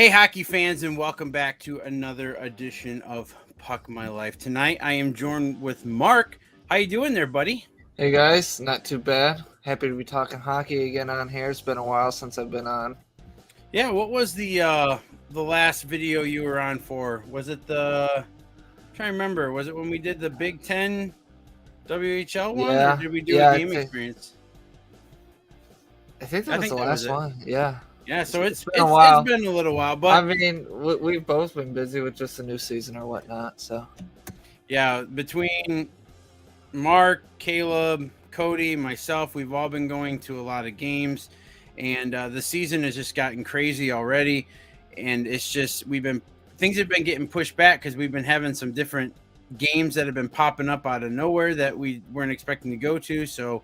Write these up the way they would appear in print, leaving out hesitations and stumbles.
Hey, hockey fans, and welcome back to another edition of Puck My Life. Tonight, I am joined with Mark. How you doing there, buddy? Hey guys, not too bad. Happy to be talking hockey again on here. It's been a while since I've been on. Yeah, what was the last video you were on for? Was it I'm trying to remember? Was it when we did the Big Ten WHL one, or Yeah, did we do yeah. a game experience? I think I that was think the that was last it. one. Yeah, Yeah, so it's it's been a it's it's while. been a little while, I but mean, we've both been busy with just the new season or whatnot. So yeah, between Mark, Caleb, Cody, myself, we've all been going to a lot of games, and the season has just gotten crazy already. And it's just things have been getting pushed back because we've been having some different games that have been popping up out of nowhere that we weren't expecting to go to. So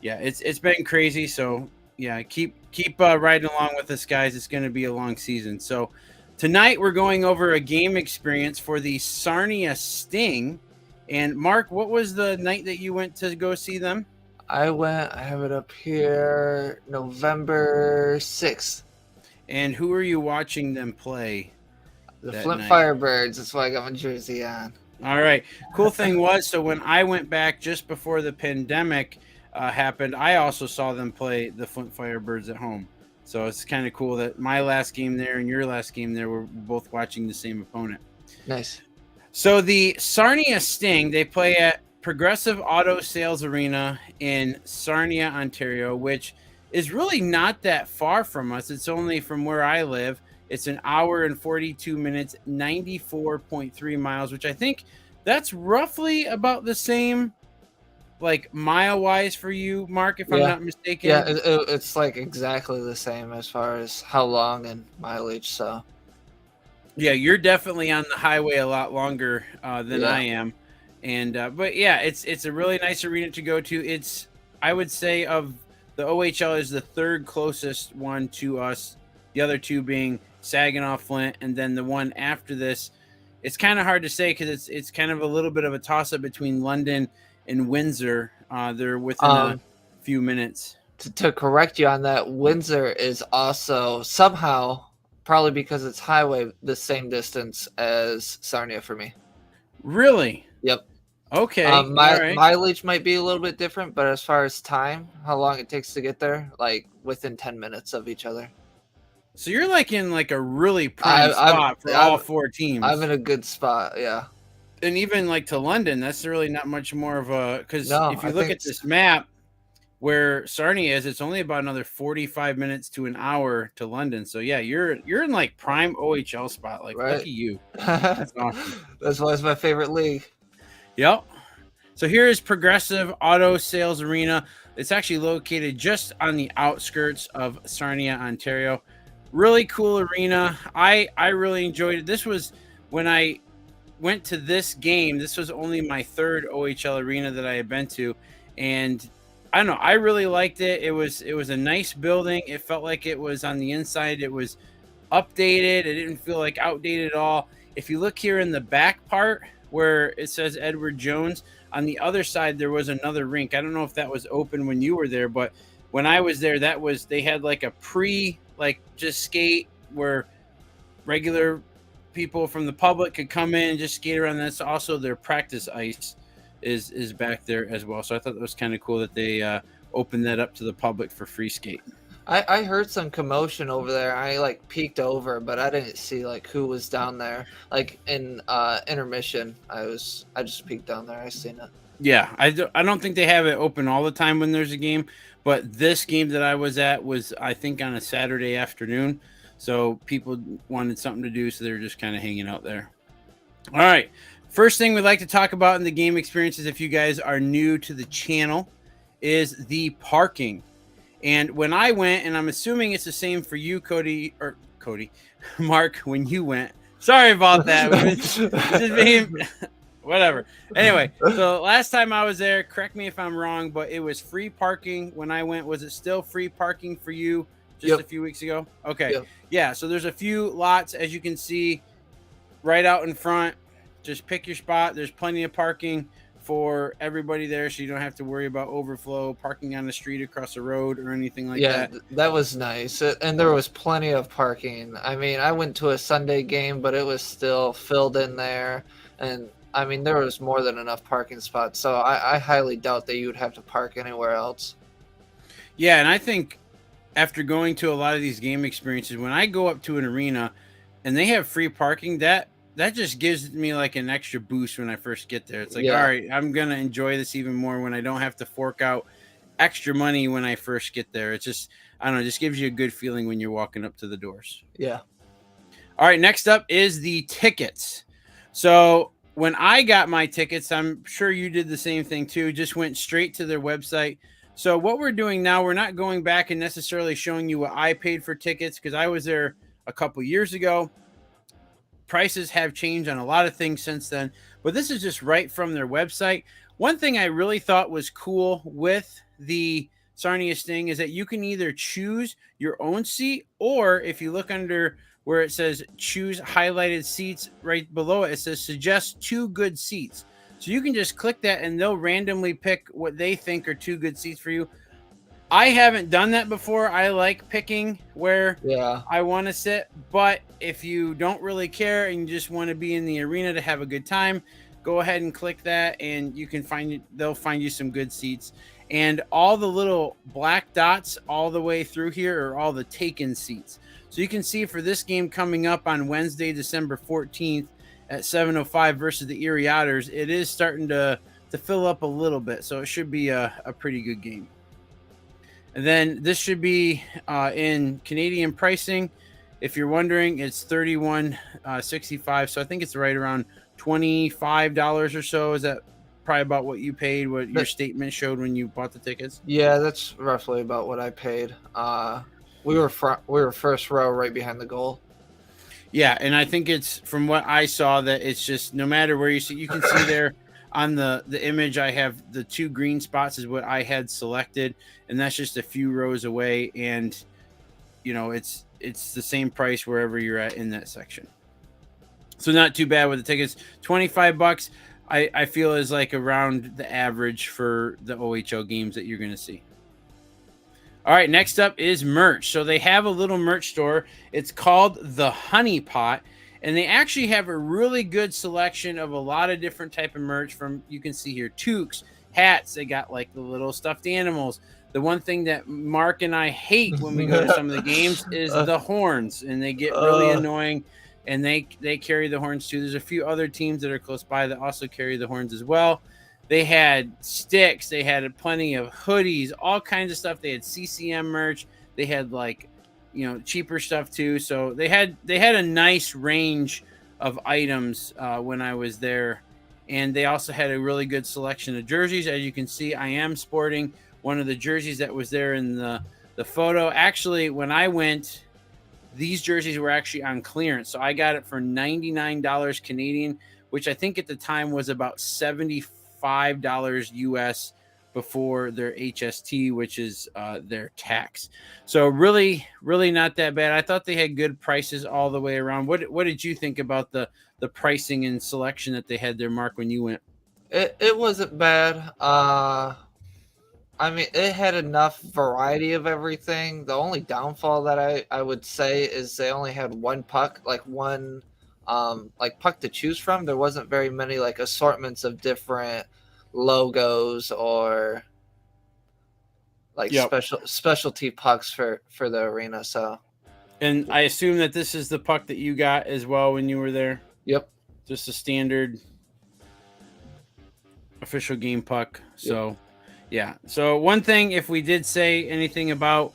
yeah, it's been crazy. So yeah, keep riding along with us, guys. It's going to be a long season. So tonight we're going over a game experience for the Sarnia Sting. And Mark, what was the night that you went to go see them? I have it up here, November 6th. And who are you watching them play? The That Flint night? Firebirds. That's why I got my jersey on. All right. Cool thing was, so when I went back just before the pandemic happened, I also saw them play the Flint Firebirds at home. So it's kind of cool that my last game there and your last game there were both watching the same opponent. Nice. So the Sarnia Sting, they play at Progressive Auto Sales Arena in Sarnia, Ontario, which is really not that far from us. It's only from where I live. It's an hour and 42 minutes, 94.3 miles, which I think that's roughly about the same, like mile wise for you, Mark, if I'm Yeah, not mistaken. yeah. It's like exactly the same as far as how long and mileage. So Yeah, you're definitely on the highway a lot longer than I yeah. am, and but yeah, it's a really nice arena to go to. It's, I would say, of the OHL is the third closest one to us. The other two being Saginaw, Flint, and then the one after this. It's kind of hard to say because it's kind of a little bit of a toss up between London and Windsor. They're within a Um, few minutes. to correct you on that, Windsor is also somehow, probably because it's highway, the same distance as Sarnia for me. Really? Yep. Okay. All My right. mileage might be a little bit different, but as far as time, how long it takes to get there, like within 10 minutes of each other. So you're like in like a really I, prime spot for all I'm four I'm teams. in a good spot. Yeah. And even like to London, that's really not much more of a, because No, if I you look think at this map where Sarnia is, it's only about another 45 minutes to an hour to London. So yeah, you're in like prime OHL spot. Like right. lucky you. That's awesome. That's why it's my favorite league. Yep. So here is Progressive Auto Sales Arena. It's actually located just on the outskirts of Sarnia, Ontario. Really cool arena. I really enjoyed it. This was when I went to this game. This was only my third OHL arena that I had been to, and I don't know. I really liked it. It was a nice building. It felt like it was on the inside. It was updated. It didn't feel like outdated at all. If you look here in the back part where it says Edward Jones, on the other side there was another rink. I don't know if that was open when you were there, but when I was there, they had like a like just skate where regular people from the public could come in and just skate around. That's also their practice ice is back there as well. So I thought that was kind of cool that they opened that up to the public for free skate. I heard some commotion over there. I like peeked over, but I didn't see like who was down there. Like in intermission, I just peeked down there. I seen it. Yeah, I don't think they have it open all the time when there's a game, but this game that I was at was, I think, on a Saturday afternoon. So people wanted something to do, so they were just kind of hanging out there. All right. First thing we'd like to talk about in the game experiences, if you guys are new to the channel, is the parking. And when I went, and I'm assuming it's the same for you, Cody, Mark, when you went. Sorry about that. Whatever. Anyway, so last time I was there, correct me if I'm wrong, but it was free parking when I went. Was it still free parking for you just Yep. a few weeks ago? Okay. Yep. Yeah, so there's a few lots, as you can see, right out in front. Just pick your spot. There's plenty of parking for everybody there, so you don't have to worry about overflow, parking on the street across the road, or anything like that. That was nice. And there was plenty of parking. I mean, I went to a Sunday game, but it was still filled in there. And I mean, there was more than enough parking spots. So I highly doubt that you would have to park anywhere else. Yeah, and I think after going to a lot of these game experiences, when I go up to an arena and they have free parking, that just gives me like an extra boost when I first get there. It's like, all right, I'm going to enjoy this even more when I don't have to fork out extra money when I first get there. It's just, I don't know, just gives you a good feeling when you're walking up to the doors. Yeah. All right, next up is the tickets. So when I got my tickets, I'm sure you did the same thing too, just went straight to their website. So what we're doing now, we're not going back and necessarily showing you what I paid for tickets, because I was there a couple years ago. Prices have changed on a lot of things since then, but this is just right from their website. One thing I really thought was cool with the Sarnia Sting is that you can either choose your own seat, or if you look under where it says choose highlighted seats, right below it, it says suggest 2 good seats. So you can just click that and they'll randomly pick what they think are 2 good seats for you. I haven't done that before. I like picking where I want to sit, but if you don't really care and you just want to be in the arena to have a good time, go ahead and click that and you can they'll find you some good seats. And all the little black dots all the way through here are all the taken seats. So you can see for this game coming up on Wednesday, December 14th at 7:05 versus the Erie Otters, it is starting to fill up a little bit. So it should be a pretty good game. And then this should be in Canadian pricing. If you're wondering, it's $31.65. So I think it's right around $25 or so. Is that probably about what you paid, what your statement showed when you bought the tickets? Yeah, that's roughly about what I paid. We were first row right behind the goal. Yeah, and I think it's, from what I saw, that it's just no matter where you see, you can see there on the image I have the 2 green spots is what I had selected, and that's just a few rows away, and you know it's the same price wherever you're at in that section. So not too bad with the tickets. $25 I feel is like around the average for the OHL games that you're going to see. All right, next up is merch. So they have a little merch store. It's called the Honey Pot, and they actually have a really good selection of a lot of different type of merch. From, you can see here, toques, hats. They got like the little stuffed animals. The one thing that Mark and I hate when we go to some of the games is the horns, and they get really annoying. And they carry the horns too. There's a few other teams that are close by that also carry the horns as well. They had sticks. They had plenty of hoodies, all kinds of stuff. They had CCM merch. They had like, you know, cheaper stuff too. So they had a nice range of items when I was there. And they also had a really good selection of jerseys. As you can see, I am sporting one of the jerseys that was there in the photo. Actually, when I went, these jerseys were actually on clearance. So I got it for $99 Canadian, which I think at the time was about $75 US before their HST, which is their tax. So really, really not that bad. I thought they had good prices all the way around. What did you think about the pricing and selection that they had there, Mark, when you went? It wasn't bad. I mean, it had enough variety of everything. The only downfall that I would say is they only had one puck, like one puck to choose from. There wasn't very many like assortments of different logos or like specialty pucks for the arena. So, and I assume that this is the puck that you got as well when you were there. Yep, just a standard official game puck. So. Yep. Yeah. So one thing, if we did say anything about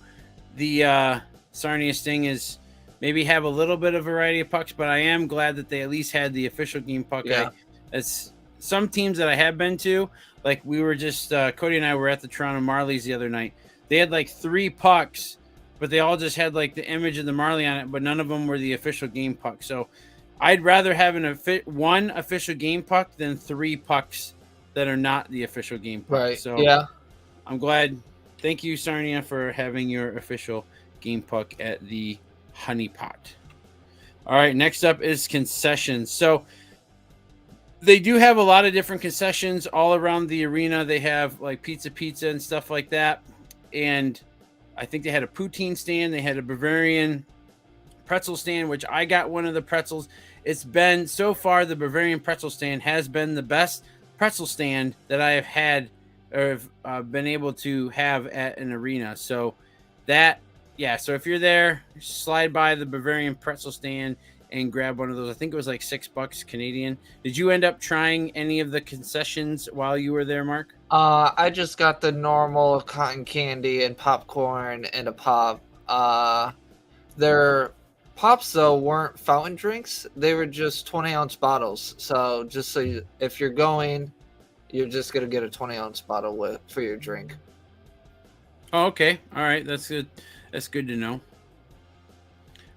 the Sarnia Sting, is maybe have a little bit of variety of pucks, but I am glad that they at least had the official game puck. Yeah. It's some teams that I have been to, like we were just Cody and I were at the Toronto Marlies the other night. They had like 3 pucks, but they all just had like the image of the Marley on it, but none of them were the official game puck. So I'd rather have one official game puck than 3 pucks that are not the official game puck. Right. So yeah, I'm glad. Thank you, Sarnia, for having your official game puck at the Honey Pot. All right, next up is concessions. So They do have a lot of different concessions all around the arena. They have like pizza and stuff like that. And I think they had a poutine stand. They had a Bavarian pretzel stand, which I got one of the pretzels. It's been so far, the Bavarian pretzel stand has been the best pretzel stand that I have had or have been able to have at an arena. So that, yeah. So if you're there, slide by the Bavarian pretzel stand and grab one of those. I think it was like $6 Canadian. Did you end up trying any of the concessions while you were there, Mark? I just got the normal cotton candy and popcorn and a pop. Their pops though weren't fountain drinks; they were just 20-ounce bottles. So just so if you're going, you're just gonna get a 20-ounce bottle for your drink. Oh, okay. All right. That's good. That's good to know.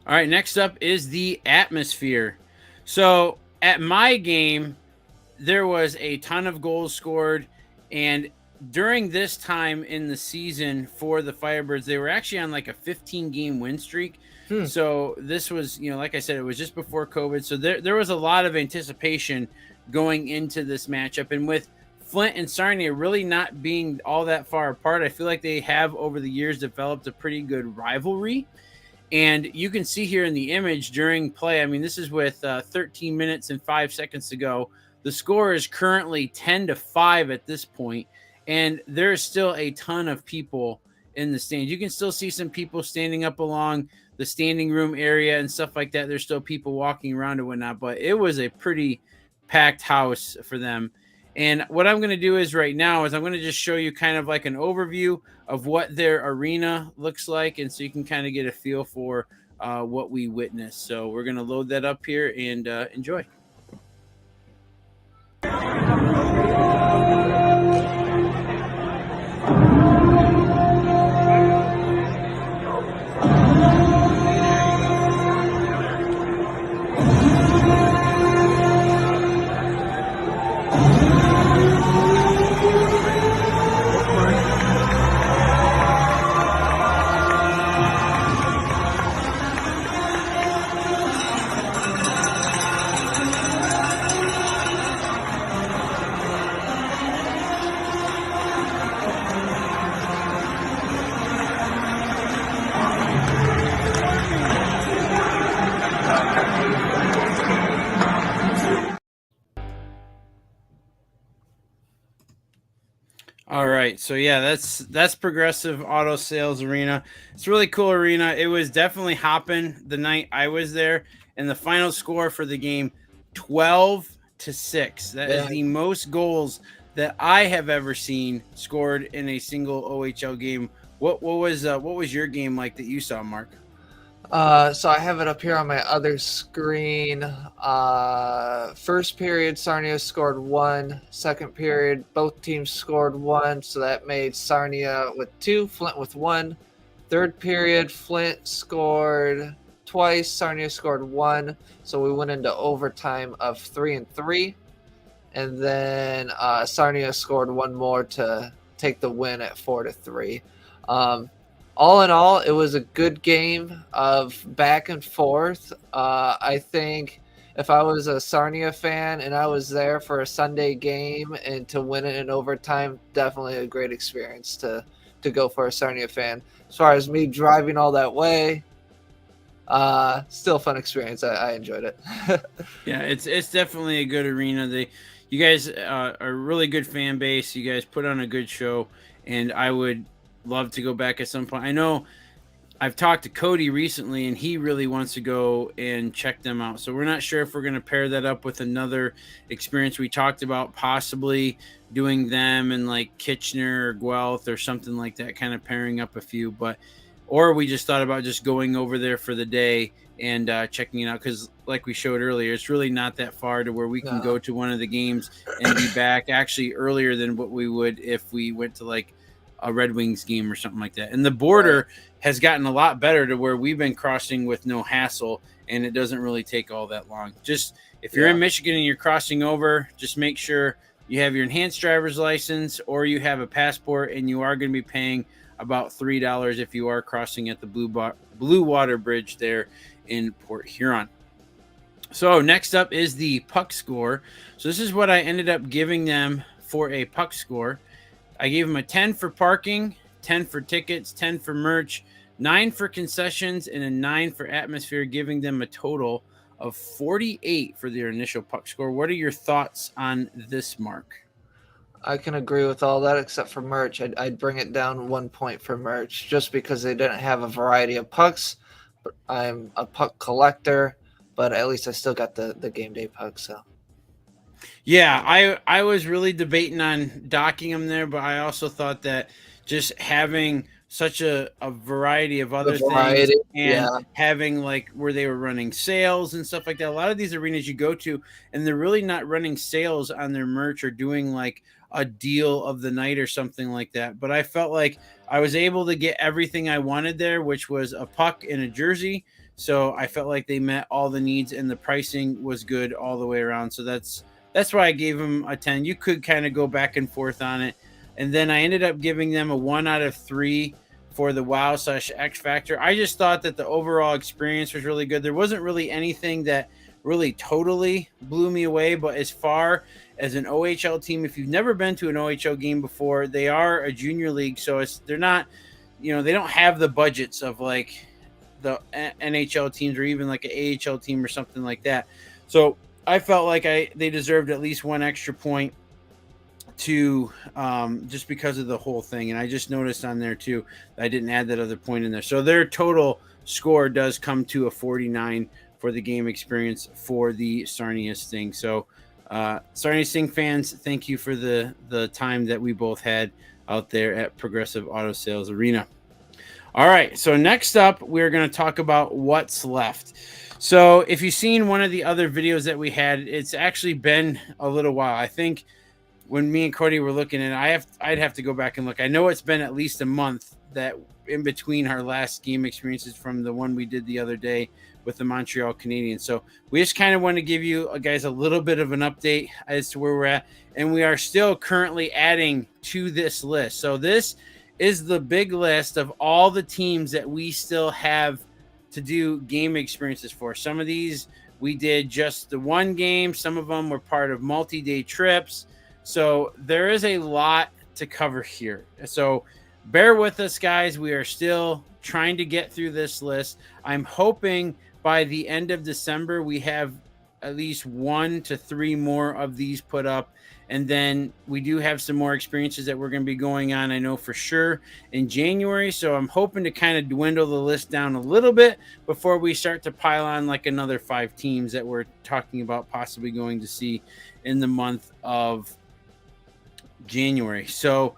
All right. Next up is the atmosphere. So at my game, there was a ton of goals scored. And during this time in the season for the Firebirds, they were actually on like a 15-game win streak. So this was, like I said, it was just before COVID. So there was a lot of anticipation going into this matchup. And with Flint and Sarnia really not being all that far apart, I feel like they have over the years developed a pretty good rivalry. And you can see here in the image during play, I mean, this is with 13 minutes and 5 seconds to go. The score is currently 10-5 at this point, and there's still a ton of people in the stands. You can still see some people standing up along the standing room area and stuff like that. There's still people walking around and whatnot, but it was a pretty packed house for them. And what I'm going to do is right now is I'm going to just show you kind of like an overview of what their arena looks like, and so you can kind of get a feel for what we witnessed. So we're going to load that up here and enjoy. All right, so yeah, that's Progressive Auto Sales Arena. It's a really cool arena. It was definitely hopping the night I was there, and the final score for the game, 12-6. That is the most goals that I have ever seen scored in a single OHL game. What was your game like that you saw, Mark? So I have it up here on my other screen. First period, Sarnia scored 1. Second period, both teams scored 1. So that made Sarnia with 2, Flint with 1. Third period, Flint scored twice, Sarnia scored 1. So we went into overtime of 3-3. And then Sarnia scored 1 more to take the win at 4-3. All in all, it was a good game of back and forth. I think if I was a Sarnia fan and I was there for a Sunday game and to win it in overtime, definitely a great experience to go for a Sarnia fan. As far as me driving all that way, still a fun experience. I enjoyed it. Yeah, it's definitely a good arena. You guys are a really good fan base. You guys put on a good show, and I would love to go back at some point. I know I've talked to Cody recently, and he really wants to go and check them out. So we're not sure if we're going to pair that up with another experience. We talked about possibly doing them in like Kitchener or Guelph or something like that, kind of pairing up a few. Or we just thought about just going over there for the day and checking it out, because like we showed earlier, it's really not that far to where we can go to one of the games and be back actually earlier than what we would if we went to like a Red Wings game or something like that. And the border has gotten a lot better to where we've been crossing with no hassle, and it doesn't really take all that long. Just if you're in Michigan and you're crossing over, just make sure you have your enhanced driver's license or you have a passport, and you are going to be paying about $3 if you are crossing at the Blue Water Bridge there in Port Huron. So next up is the puck score. So this is what I ended up giving them for a puck score. I gave them a 10 for parking, 10 for tickets, 10 for merch, 9 for concessions, and a 9 for atmosphere, giving them a total of 48 for their initial puck score. What are your thoughts on this, Mark? I can agree with all that except for merch. I'd bring it down 1 point for merch just because they didn't have a variety of pucks. But I'm a puck collector, but at least I still got the game day pucks. So Yeah, I was really debating on docking them there, but I also thought that just having such a variety of the other things variety, and yeah, having like where they were running sales and stuff like that. A lot of these arenas you go to and they're really not running sales on their merch or doing like a deal of the night or something like that. But I felt like I was able to get everything I wanted there, which was a puck and a jersey. So I felt like they met all the needs and the pricing was good all the way around. So that's why I gave them a 10. You could kind of go back and forth on it. And then I ended up giving them a 1 out of 3 for the wow / X factor. I just thought that the overall experience was really good. There wasn't really anything that really totally blew me away, but as far as an OHL team, if you've never been to an OHL game before, they are a junior league. So they're not, they don't have the budgets of like the NHL teams or even like an AHL team or something like that. So I felt like they deserved at least 1 extra point to just because of the whole thing. And I just noticed on there too, I didn't add that other point in there. So their total score does come to a 49 for the game experience for the Sarnia Sting. So Sarnia Sting fans, thank you for the time that we both had out there at Progressive Auto Sales Arena. All right, so next up, we're going to talk about what's left. So if you've seen one of the other videos that we had, it's actually been a little while. I think when me and Cody were looking at it, I'd have to go back and look. I know it's been at least a month that in between our last game experiences from the one we did the other day with the Montreal Canadiens. So we just kind of want to give you guys a little bit of an update as to where we're at. And we are still currently adding to this list. So this is the big list of all the teams that we still have to do game experiences for. Some of these we did just the one game. Some of them were part of multi-day trips. So there is a lot to cover here. So bear with us, guys. We are still trying to get through this list. I'm hoping by the end of December, we have at least 1 to 3 more of these put up. And then we do have some more experiences that we're going to be going on, I know for sure, in January. So I'm hoping to kind of dwindle the list down a little bit before we start to pile on like another 5 teams that we're talking about possibly going to see in the month of January. So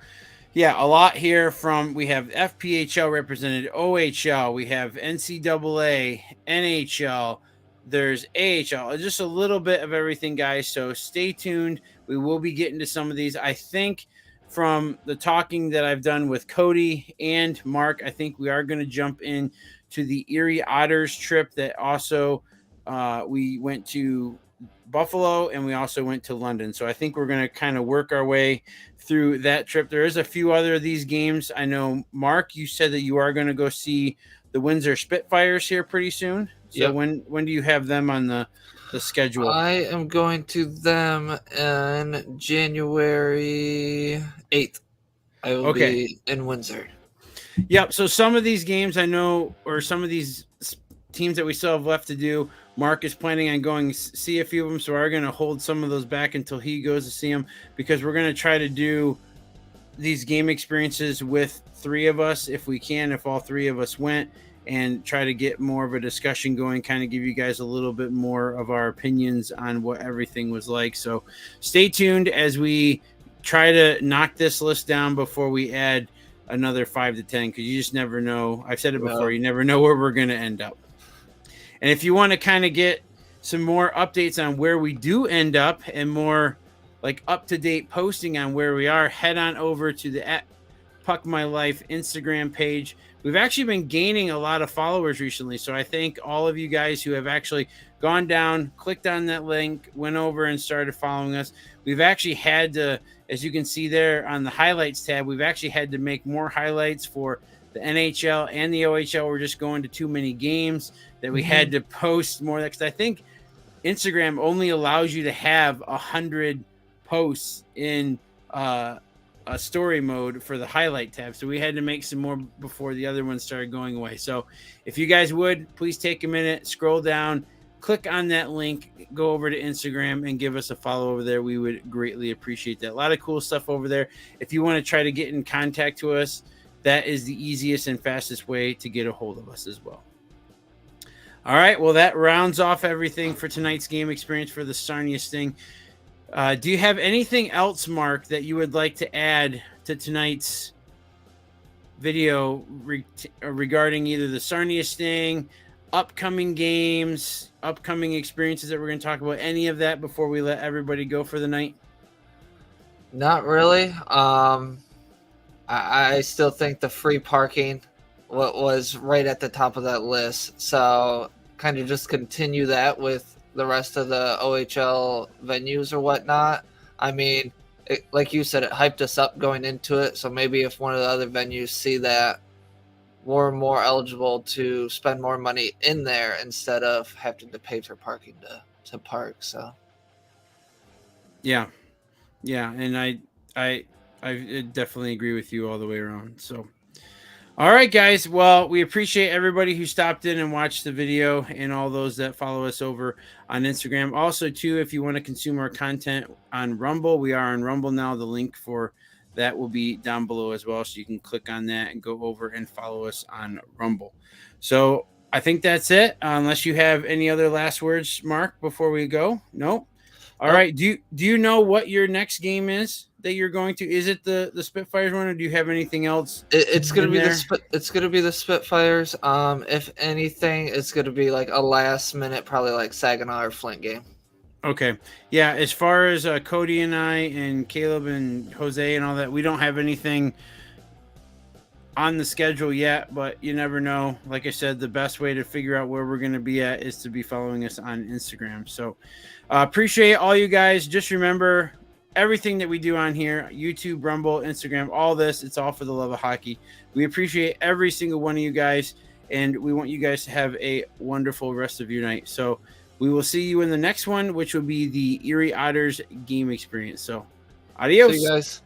yeah, a lot here from, we have FPHL represented, OHL, we have NCAA, NHL, there's AHL, just a little bit of everything, guys. So stay tuned. We will be getting to some of these. I think from the talking that I've done with Cody and Mark, I think we are going to jump in to the Erie Otters trip that also we went to Buffalo and we also went to London. So I think we're going to kind of work our way through that trip. There is a few other of these games. I know, Mark, you said that you are going to go see the Windsor Spitfires here pretty soon. So yep. When do you have them on the schedule? I am going to them on January 8th. I will be in Windsor. Yep. So some of these games I know, or some of these teams that we still have left to do, Mark is planning on going see a few of them. So we're going to hold some of those back until he goes to see them, because we're going to try to do these game experiences with 3 of us if we can, if all 3 of us went, and try to get more of a discussion going, kind of give you guys a little bit more of our opinions on what everything was like. So stay tuned as we try to knock this list down before we add another 5 to 10, because you just never know. I've said it before, you never know where we're going to end up. And if you want to kind of get some more updates on where we do end up and more like up-to-date posting on where we are, head on over to the @PuckMyLife Instagram page. We've actually been gaining a lot of followers recently, so I thank all of you guys who have actually gone down, clicked on that link, went over and started following us. We've actually had to, as you can see there on the highlights tab, we've actually had to make more highlights for the NHL and the OHL. We're just going to too many games that we had to post more, because I think Instagram only allows you to have 100 posts in a story mode for the highlight tab. So we had to make some more before the other ones started going away. So if you guys would, please take a minute, scroll down, click on that link, go over to Instagram and give us a follow over there. We would greatly appreciate that. A lot of cool stuff over there. If you want to try to get in contact to us, that is the easiest and fastest way to get a hold of us as well. All right, well, that rounds off everything for tonight's game experience for the Sarnia Sting. Do you have anything else, Mark, that you would like to add to tonight's video regarding either the Sarnia Sting, upcoming games, upcoming experiences that we're going to talk about? Any of that before we let everybody go for the night? Not really. I still think the free parking was right at the top of that list. So kind of just continue that with the rest of the OHL venues or whatnot. I mean, like you said, it hyped us up going into it. So maybe if one of the other venues see that, we're more eligible to spend more money in there instead of having to pay for parking to park. So yeah, and I definitely agree with you all the way around. So all right, guys. Well, we appreciate everybody who stopped in and watched the video and all those that follow us over on Instagram. Also, too, if you want to consume our content on Rumble, we are on Rumble now. The link for that will be down below as well. So you can click on that and go over and follow us on Rumble. So I think that's it. Unless you have any other last words, Mark, before we go. No. All right. Do you know what your next game is that you're going to? Is it the Spitfires one, or do you have anything else? It's gonna be it's gonna be the Spitfires. If anything, it's gonna be like a last minute, probably like Saginaw or Flint game. Okay. Yeah. As far as Cody and I and Caleb and Jose and all that, we don't have anything on the schedule yet, but you never know. Like I said, the best way to figure out where we're going to be at is to be following us on Instagram. So appreciate all you guys. Just remember everything that we do on here, YouTube, Rumble, Instagram, all this, it's all for the love of hockey. We appreciate every single one of you guys, and we want you guys to have a wonderful rest of your night. So we will see you in the next one, which will be the Erie Otters game experience. So adios. See you guys.